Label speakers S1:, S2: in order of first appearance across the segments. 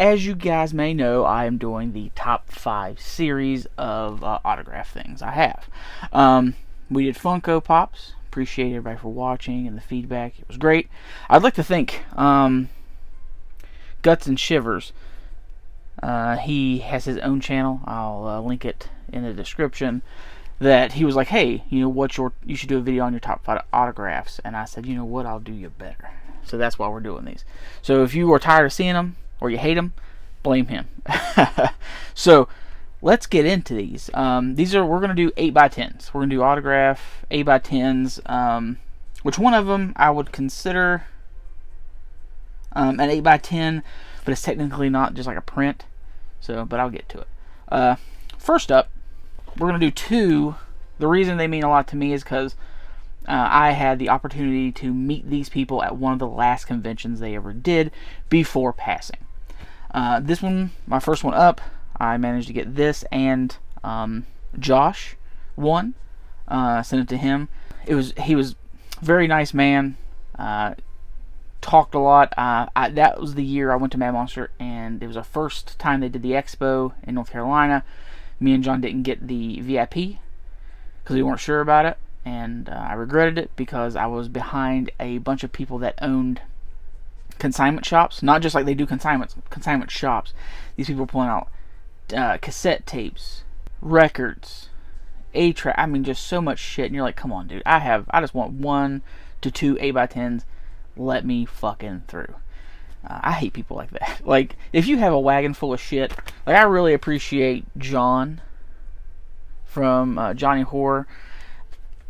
S1: as you guys may know, I am doing the top 5 series of autograph things I have. We did Funko Pops. Appreciate everybody for watching and the feedback. It was great. I'd like to thank Guts and Shivers. He has his own channel. I'll link it in the description. That he was like, hey, you know, you should do a video on your top 5 autographs. And I said, you know what, I'll do you better. So that's why we're doing these. So if you are tired of seeing them, or you hate them, blame him. So let's get into these. We're gonna do 8x10s. We're gonna do autograph 8x10s. Which one of them I would consider an 8x10, but it's technically not, just like a print. So, but I'll get to it. First up, we're gonna do 2. The reason they mean a lot to me is because I had the opportunity to meet these people at one of the last conventions they ever did before passing. This one, my first one up, I managed to get this, and Josh won. Sent it to him. He was a very nice man. Talked a lot. That was the year I went to Mad Monster, and it was the first time they did the expo in North Carolina. Me and John didn't get the VIP because we weren't sure about it, and I regretted it because I was behind a bunch of people that owned consignment shops. Not just like they do consignment shops. These people were pulling out cassette tapes, records, 8-track. I mean, just so much shit. And you're like, come on, dude. I just want 1 to 2 8x10s. Let me fucking through. I hate people like that. Like, if you have a wagon full of shit, like, I really appreciate John from Johnny Horror.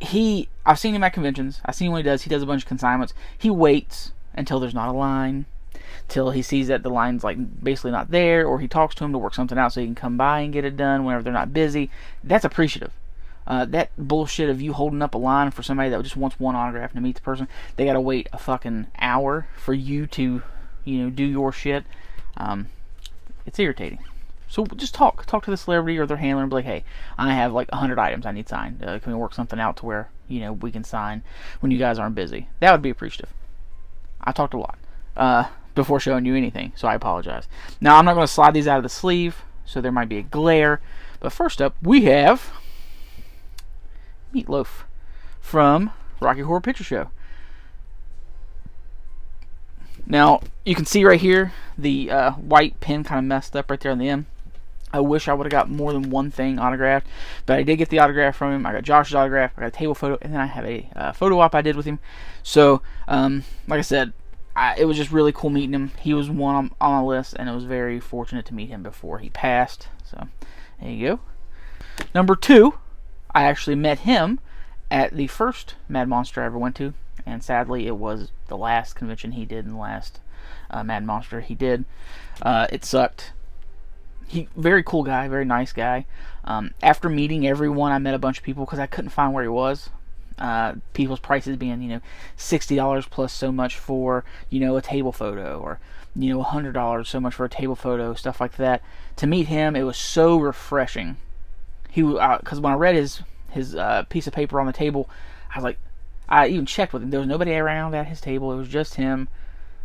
S1: I've seen him at conventions. I've seen what he does. He does a bunch of consignments. He waits until there's not a line, till he sees that the line's like basically not there, or he talks to him to work something out so he can come by and get it done whenever they're not busy. That's appreciative. That bullshit of you holding up a line for somebody that just wants one autograph and to meet the person, they gotta wait a fucking hour for you to, you know, do your shit. It's irritating. So just talk to the celebrity or their handler and be like, hey, I have like 100 items I need signed. Can we work something out to where, you know, we can sign when you guys aren't busy? That would be appreciative. I talked a lot before showing you anything, so I apologize. Now, I'm not going to slide these out of the sleeve, so there might be a glare. But first up, we have Meatloaf from Rocky Horror Picture Show. Now, you can see right here, the white pen kind of messed up right there on the end. I wish I would have got more than one thing autographed, but I did get the autograph from him. I got Josh's autograph, I got a table photo, and then I have a photo op I did with him. So, like I said, it was just really cool meeting him. He was one on my list, and it was very fortunate to meet him before he passed. So, there you go. Number 2, I actually met him at the first Mad Monster I ever went to, and sadly, it was the last convention he did and the last Mad Monster he did. It sucked. Very cool guy, very nice guy. After meeting everyone, I met a bunch of people because I couldn't find where he was. People's prices being, you know, $60 plus so much for, you know, a table photo, or, you know, $100 so much for a table photo, stuff like that. To meet him, it was so refreshing. Because when I read his piece of paper on the table, I was like, I even checked with him. There was nobody around at his table. It was just him.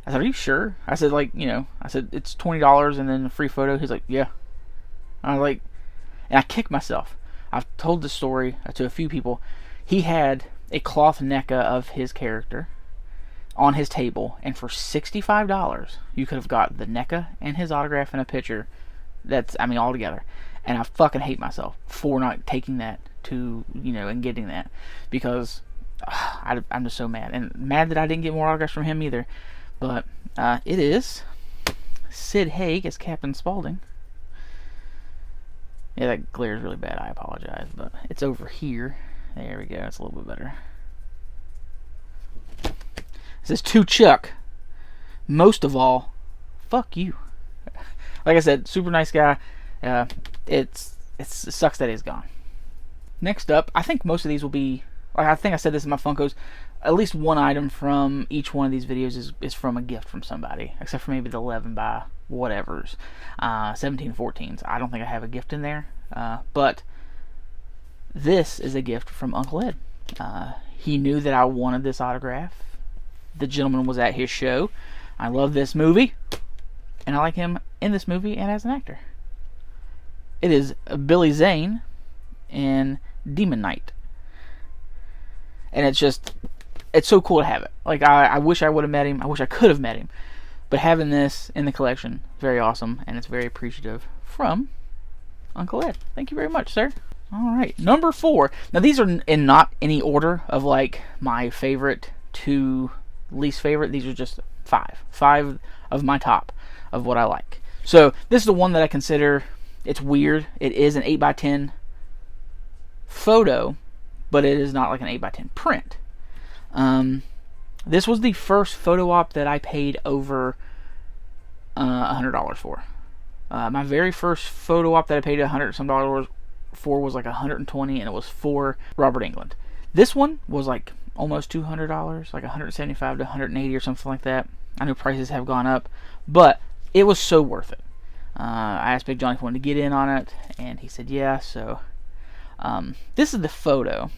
S1: I said, are you sure? I said, like, you know, I said, it's $20 and then a free photo. He's like, yeah. I was like, and I kicked myself. I've told this story to a few people. He had a cloth NECA of his character on his table, and for $65, you could have got the NECA and his autograph and a picture. All together. And I fucking hate myself for not taking that to, you know, and getting that, because I'm just so mad. And mad that I didn't get more autographs from him either. But it is Sid Haig as Captain Spaulding. Yeah, that glare is really bad. I apologize, but it's over here. There we go. It's a little bit better. This is to Chuck. Most of all, fuck you. Like I said, super nice guy. It sucks that he's gone. Next up, I think most of these will be, like I think I said this in my Funkos, at least one item from each one of these videos is from a gift from somebody, except for maybe the 11 by whatevers, 17 14s. I don't think I have a gift in there, but this is a gift from Uncle Ed. He knew that I wanted this autograph. The gentleman was at his show. I love this movie, and I like him in this movie and as an actor. It is Billy Zane in Demon Knight. And it's so cool to have it. Like, I wish I would have met him. I wish I could have met him. But having this in the collection, very awesome, and it's very appreciative from Uncle Ed. Thank you very much, sir. Alright, number 4. Now, these are in not any order of, like, my favorite to least favorite. These are just 5. 5 of my top of what I like. So, this is the one that I consider, it's weird. It is an 8x10 photo, but it is not like an 8x10 print. This was the first photo op that I paid over $100 for. My very first photo op that I paid $100 some for was like $120, and it was for Robert Englund. This one was like almost $200, like $175 to $180 or something like that. I know prices have gone up, but it was so worth it. I asked Big John if he wanted to get in on it, and he said yeah. So this is the photo.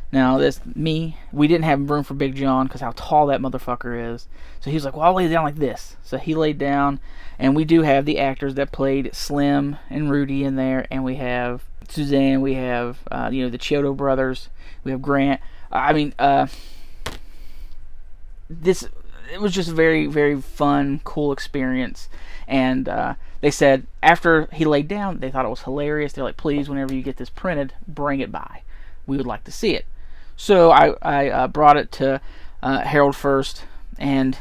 S1: Now, we didn't have room for Big John because how tall that motherfucker is. So he was like, well, I'll lay down like this. So he laid down, and we do have the actors that played Slim and Rudy in there, and we have Suzanne, we have, the Chiodo brothers, we have Grant. It was just a very, very fun, cool experience. And they said after he laid down, they thought it was hilarious. They're like, please, whenever you get this printed, bring it by. We would like to see it. So I brought it to Harold first, and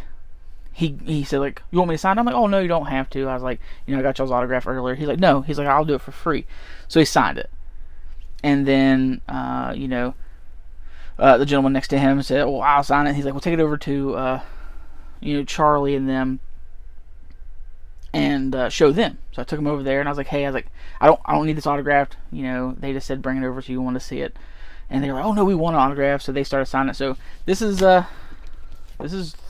S1: he said, like, you want me to sign it? I'm like, oh, no, you don't have to. I was like, I got y'all's autograph earlier. He's like, no. He's like, I'll do it for free. So he signed it. And then, the gentleman next to him said, well, I'll sign it. He's like, well, take it over to, Charlie and them and show them. So I took him over there, and I was like, hey, I don't need this autographed. They just said bring it over so you want to see it. And they were like, oh, no, we want an autograph. So they started signing it. So this is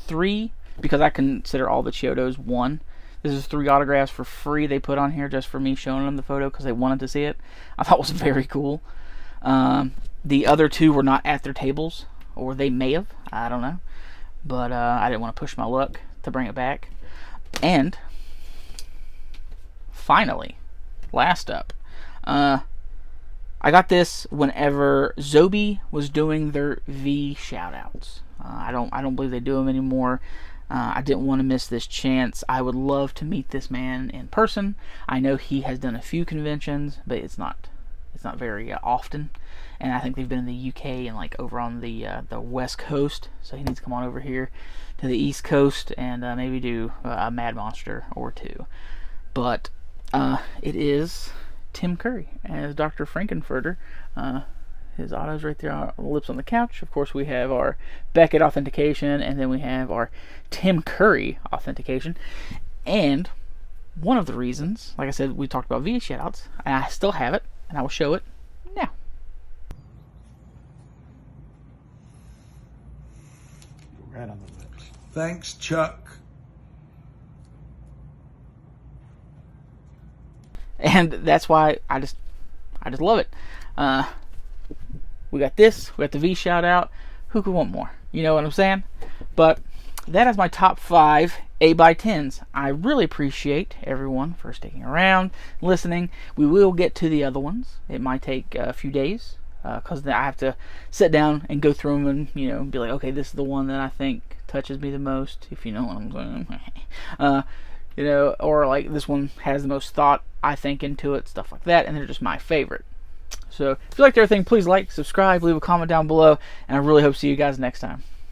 S1: 3, because I consider all the Chiodos 1. This is 3 autographs for free they put on here just for me showing them the photo because they wanted to see it. I thought it was very cool. The other 2 were not at their tables, or they may have. I don't know. But I didn't want to push my luck to bring it back. And finally, last up, I got this whenever Zobi was doing their V shoutouts. I don't believe they do them anymore. I didn't want to miss this chance. I would love to meet this man in person. I know he has done a few conventions, but it's not very often. And I think they've been in the UK and like over on the West Coast. So he needs to come on over here to the East Coast and maybe do a Mad Monster or 2. But it is Tim Curry as Dr. Frankenfurter. His auto's right there on the lips on the couch. Of course, we have our Beckett authentication, and then we have our Tim Curry authentication. And one of the reasons, like I said, we talked about V shoutouts, and I still have it, and I will show it now.
S2: Right on the lips. Thanks, Chuck.
S1: And that's why I just love it. We got this. We got the V shout out. Who could want more? You know what I'm saying? But that is my top 5 8x10s. I really appreciate everyone for sticking around, listening. We will get to the other ones. It might take a few days because I have to sit down and go through them and be like, okay, this is the one that I think touches me the most. If you know what I'm saying. Or like this one has the most thought I think into it, stuff like that, and they're just my favorite. So if you liked everything, please like, subscribe, leave a comment down below, and I really hope to see you guys next time.